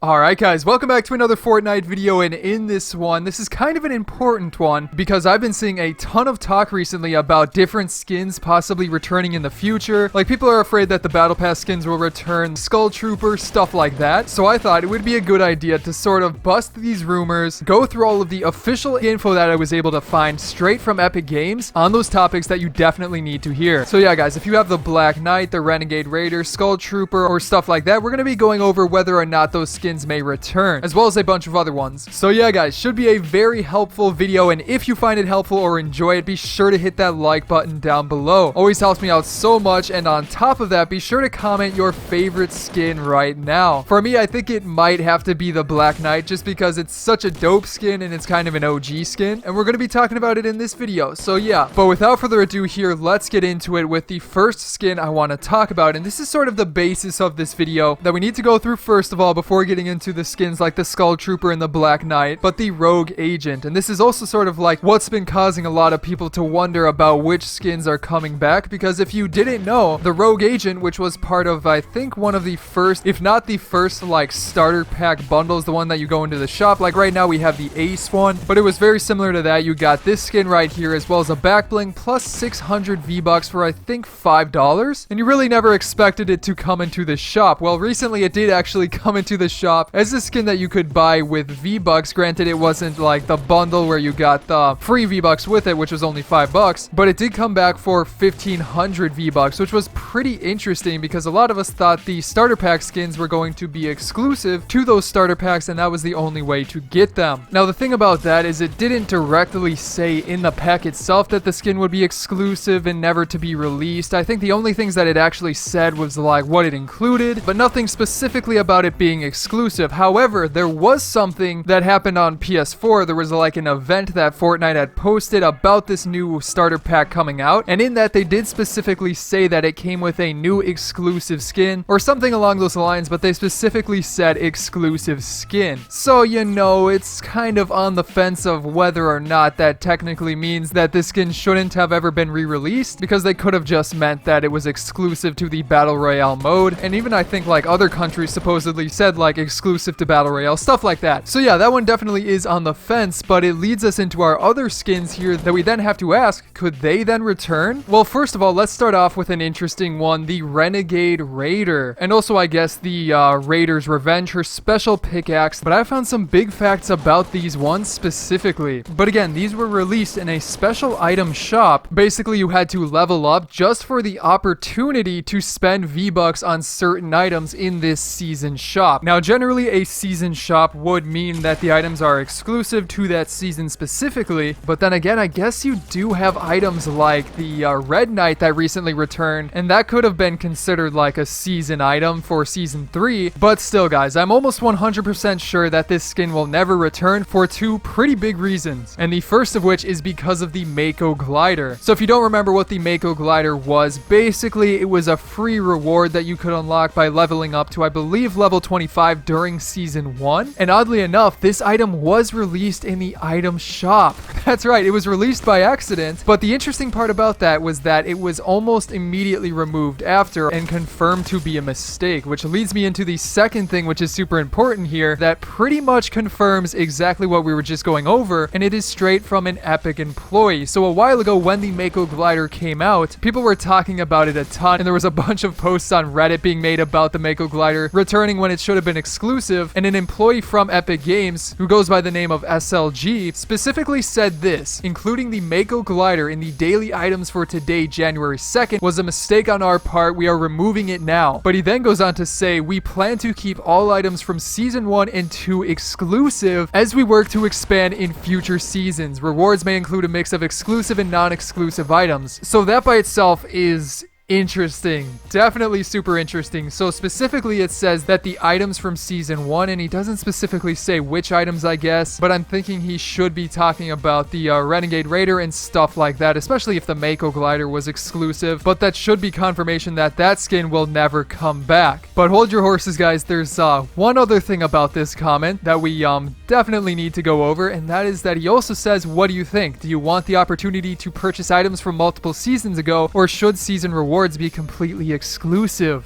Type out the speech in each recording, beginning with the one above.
Alright guys, welcome back to another Fortnite video, and in this one, this is kind of an important one because I've been seeing a ton of talk recently about different skins possibly returning in the future. Like, people are afraid that the Battle Pass skins will return, Skull Trooper, stuff like that. So I thought it would be a good idea to sort of bust these rumors, go through all of the official info that I was able to find straight from Epic Games on those topics that you definitely need to hear. So yeah guys, if you have the Black Knight, the Renegade Raider, Skull Trooper, or stuff like that, we're going to be going over whether or not those skins may return, as well as a bunch of other ones. So yeah guys, should be a very helpful video, and if you find it helpful or enjoy it, be sure to hit that like button down below. Always helps me out so much, and on top of that, be sure to comment your favorite skin right now. For me, I think it might have to be the Black Knight, just because it's such a dope skin and it's kind of an OG skin, and we're going to be talking about it in this video. So yeah, but without further ado here, let's get into it with the first skin I want to talk about, and this is sort of the basis of this video that we need to go through first of all before getting into the skins like the Skull Trooper and the Black Knight, but the Rogue Agent. And this is also sort of like what's been causing a lot of people to wonder about which skins are coming back, because if you didn't know, the Rogue Agent, which was part of, I think, one of the first, if not the first, like starter pack bundles, the one that you go into the shop, like right now we have the Ace one, but it was very similar to that. You got this skin right here, as well as a back bling plus 600 V-Bucks for I think $5, and you really never expected it to come into the shop. Well, recently it did actually come into the shop as a skin that you could buy with V-Bucks. Granted, it wasn't like the bundle where you got the free V-Bucks with it, which was only $5, but it did come back for 1,500 V-Bucks, which was pretty interesting because a lot of us thought the starter pack skins were going to be exclusive to those starter packs, and that was the only way to get them. Now, the thing about that is it didn't directly say in the pack itself that the skin would be exclusive and never to be released. I think the only things that it actually said was like what it included, but nothing specifically about it being exclusive. However, there was something that happened on PS4. There was like an event that Fortnite had posted about this new starter pack coming out, and in that they did specifically say that it came with a new exclusive skin or something along those lines, but they specifically said exclusive skin. So, you know, it's kind of on the fence of whether or not that technically means that this skin shouldn't have ever been re-released, because they could have just meant that it was exclusive to the Battle Royale mode, and even I think like other countries supposedly said like exclusive to Battle Royale, stuff like that. So yeah, that one definitely is on the fence, but it leads us into our other skins here that we then have to ask, could they then return? Well, first of all, let's start off with an interesting one, the Renegade Raider, and also I guess the Raider's Revenge, her special pickaxe, but I found some big facts about these ones specifically. But again, these were released in a special item shop. Basically, you had to level up just for the opportunity to spend V-Bucks on certain items in this season shop. Now, generally, a season shop would mean that the items are exclusive to that season specifically, but then again, I guess you do have items like the Red Knight that recently returned, and that could have been considered like a season item for season 3, but still guys, I'm almost 100% sure that this skin will never return for two pretty big reasons, and the first of which is because of the Mako Glider. So if you don't remember what the Mako Glider was, basically it was a free reward that you could unlock by leveling up to, I believe, level 25 during season 1, and oddly enough, this item was released in the item shop. That's right, it was released by accident, but the interesting part about that was that it was almost immediately removed after and confirmed to be a mistake, which leads me into the second thing, which is super important here, that pretty much confirms exactly what we were just going over, and it is straight from an Epic employee. So a while ago when the Mako Glider came out, people were talking about it a ton, and there was a bunch of posts on Reddit being made about the Mako Glider returning when it should have been exclusive, and an employee from Epic Games, who goes by the name of SLG, specifically said this: including the Mako Glider in the daily items for today, January 2nd, was a mistake on our part. We are removing it now. But he then goes on to say, we plan to keep all items from season 1 and 2 exclusive as we work to expand in future seasons. Rewards may include a mix of exclusive and non-exclusive items. So that by itself is interesting. Definitely super interesting. So specifically it says that the items from season 1, and he doesn't specifically say which items, I guess, but I'm thinking he should be talking about the Renegade Raider and stuff like that, especially if the Mako Glider was exclusive, but that should be confirmation that that skin will never come back. But hold your horses guys, there's one other thing about this comment that we definitely need to go over, and that is that he also says, what do you think? Do you want the opportunity to purchase items from multiple seasons ago, or should season rewards be completely exclusive?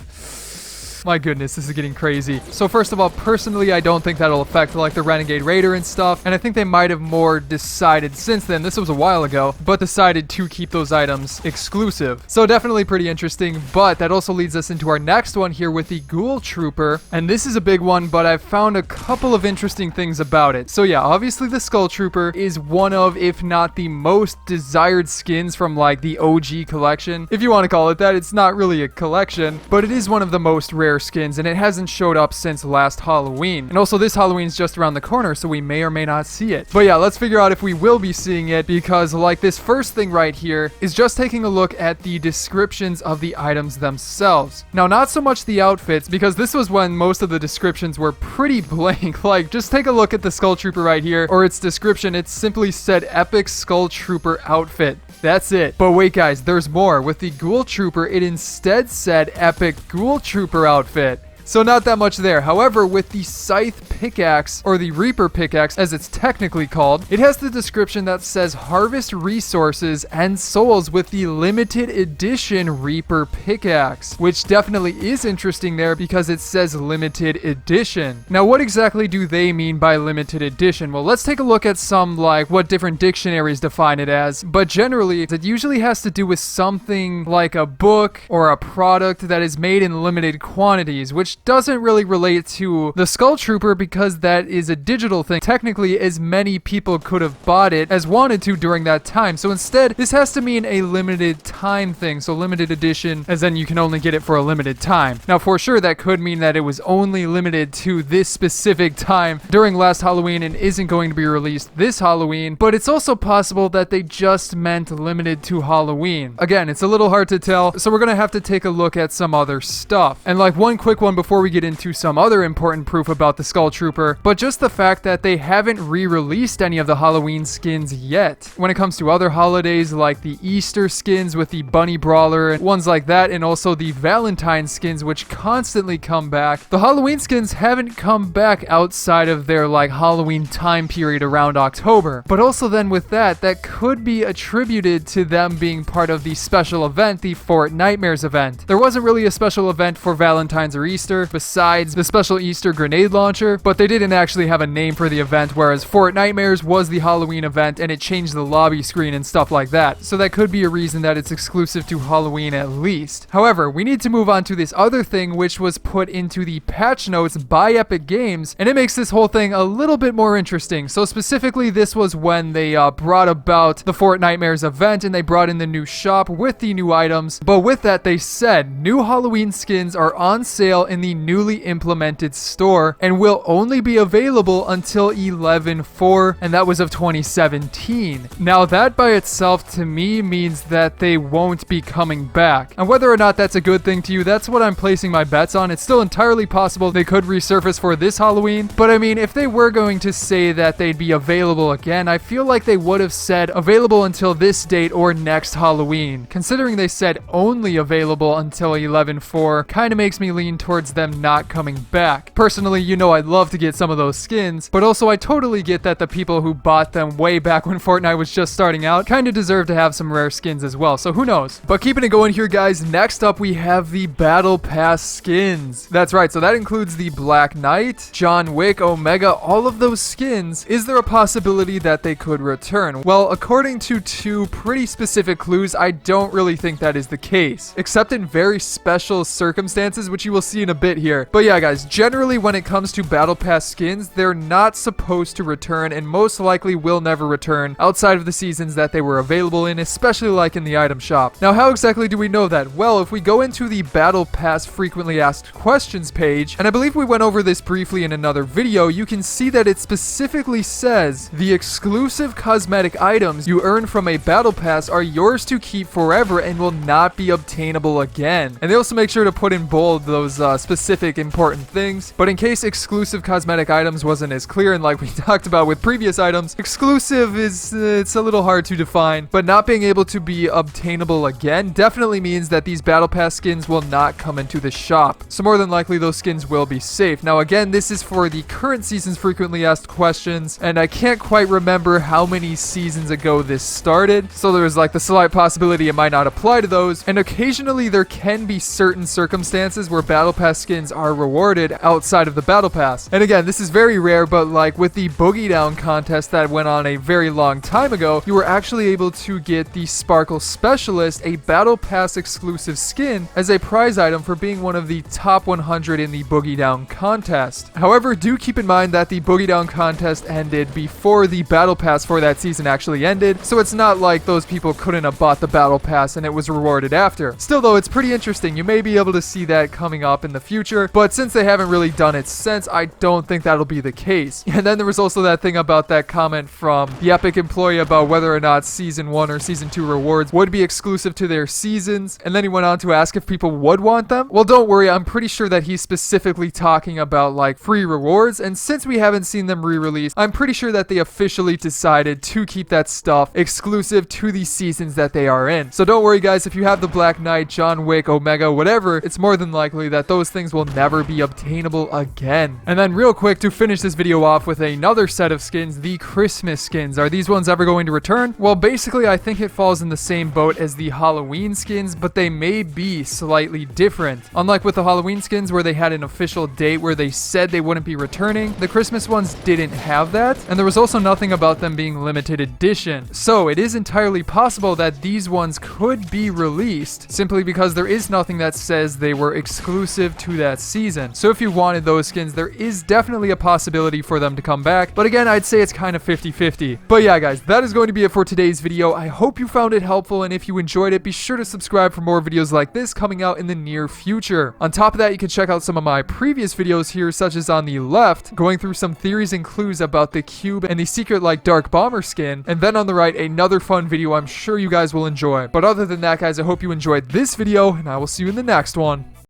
My goodness, this is getting crazy. So first of all, personally, I don't think that'll affect like the Renegade Raider and stuff. And I think they might have more decided since then, this was a while ago, but decided to keep those items exclusive. So definitely pretty interesting, but that also leads us into our next one here with the Ghoul Trooper. And this is a big one, but I've found a couple of interesting things about it. So yeah, obviously the Skull Trooper is one of, if not the most desired skins from like the OG collection. If you want to call it that, it's not really a collection, but it is one of the most rare skins, and it hasn't showed up since last Halloween. And also this Halloween's just around the corner, so we may or may not see it. But yeah, let's figure out if we will be seeing it, because like this first thing right here is just taking a look at the descriptions of the items themselves. Now, not so much the outfits, because this was when most of the descriptions were pretty blank. Like, just take a look at the Skull Trooper right here, or its description. It simply said Epic Skull Trooper outfit. That's it. But wait guys, there's more. With the Ghoul Trooper, it instead said Epic Ghoul Trooper outfit. So not that much there. However, with the Scythe Pickaxe, or the Reaper Pickaxe as it's technically called, it has the description that says harvest resources and souls with the limited edition Reaper Pickaxe, which definitely is interesting there because it says limited edition. Now, what exactly do they mean by limited edition? Well, let's take a look at some like what different dictionaries define it as, but generally it usually has to do with something like a book or a product that is made in limited quantities, which doesn't really relate to the Skull Trooper because that is a digital thing. Technically, as many people could have bought it as wanted to during that time. So instead, this has to mean a limited time thing. So limited edition, as in you can only get it for a limited time. Now, for sure, that could mean that it was only limited to this specific time during last Halloween and isn't going to be released this Halloween. But it's also possible that they just meant limited to Halloween. Again, it's a little hard to tell. So we're going to have to take a look at some other stuff. And like one quick one before we get into some other important proof about the Skull Trooper, but just the fact that they haven't re-released any of the Halloween skins yet. When it comes to other holidays like the Easter skins with the Bunny Brawler and ones like that, and also the Valentine skins which constantly come back, the Halloween skins haven't come back outside of their like Halloween time period around October. But also then with that could be attributed to them being part of the special event, the Fortnite event. There wasn't really a special event for Valentine's or Easter besides the special Easter grenade launcher, but they didn't actually have a name for the event, whereas Fortnite was the Halloween event and it changed the lobby screen and stuff like that. So that could be a reason that it's exclusive to Halloween at least. However, we need to move on to this other thing which was put into the patch notes by Epic Games, and it makes this whole thing a little bit more interesting. So specifically, this was when they brought about the Fortnite event and they brought in the new shop with the new items. But with that, they said new Halloween skins are on sale in the newly implemented store and will only be available until 11/4, and that was of 2017. Now that by itself to me means that they won't be coming back, and whether or not that's a good thing to you, that's what I'm placing my bets on. It's still entirely possible they could resurface for this Halloween, but I mean, if they were going to say that they'd be available again, I feel like they would have said available until this date or next Halloween. Considering they said only available until 11/4, kind of makes me lean towards them not coming back. Personally, you know I'd love to get some of those skins, but also I totally get that the people who bought them way back when Fortnite was just starting out kind of deserve to have some rare skins as well, so who knows. But keeping it going here, guys, next up we have the Battle Pass skins. That's right, so that includes the Black Knight, John Wick, Omega, all of those skins. Is there a possibility that they could return? Well, according to two pretty specific clues, I don't really think that is the case, except in very special circumstances, which you will see in a bit here. But yeah, guys, generally when it comes to Battle Pass skins, they're not supposed to return and most likely will never return outside of the seasons that they were available in, especially like in the item shop. Now, how exactly do we know that? Well, if we go into the Battle Pass frequently asked questions page, and I believe we went over this briefly in another video, you can see that it specifically says the exclusive cosmetic items you earn from a Battle Pass are yours to keep forever and will not be obtainable again. And they also make sure to put in bold those specific important things. But in case exclusive cosmetic items wasn't as clear, and like we talked about with previous items, exclusive is it's a little hard to define, but not being able to be obtainable again definitely means that these Battle Pass skins will not come into the shop. So more than likely those skins will be safe. Now again, this is for the current season's frequently asked questions, and I can't quite remember how many seasons ago this started, so there's like the slight possibility it might not apply to those, and occasionally there can be certain circumstances where Battle Pass skins are rewarded outside of the battle pass. And again, this is very rare, but like with the Boogie Down contest that went on a very long time ago, you were actually able to get the Sparkle Specialist, a battle pass exclusive skin, as a prize item for being one of the top 100 in the Boogie Down contest. However, do keep in mind that the Boogie Down contest ended before the battle pass for that season actually ended, so it's not like those people couldn't have bought the battle pass and it was rewarded after. Still though, it's pretty interesting. You may be able to see that coming up in the future, but since they haven't really done it since, I don't think that'll be the case. And then there was also that thing about that comment from the Epic employee about whether or not Season 1 or Season 2 rewards would be exclusive to their seasons, and then he went on to ask if people would want them. Well, don't worry, I'm pretty sure that he's specifically talking about like free rewards, and since we haven't seen them re-released, I'm pretty sure that they officially decided to keep that stuff exclusive to the seasons that they are in. So don't worry guys, if you have the Black Knight, John Wick, Omega, whatever, it's more than likely that those things will never be obtainable again. And then real quick, to finish this video off with another set of skins, the Christmas skins. Are these ones ever going to return? Well, basically I think it falls in the same boat as the Halloween skins, but they may be slightly different. Unlike with the Halloween skins where they had an official date where they said they wouldn't be returning, the Christmas ones didn't have that, and there was also nothing about them being limited edition. So it is entirely possible that these ones could be released simply because there is nothing that says they were exclusive to that season. So if you wanted those skins, there is definitely a possibility for them to come back, but again, I'd say it's kind of 50-50. But yeah guys, that is going to be it for today's video. I hope you found it helpful, and if you enjoyed it, be sure to subscribe for more videos like this coming out in the near future. On top of that, you can check out some of my previous videos here, such as on the left, going through some theories and clues about the cube and the secret like Dark Bomber skin, and then on the right, another fun video I'm sure you guys will enjoy. But other than that guys, I hope you enjoyed this video, and I will see you in the next one.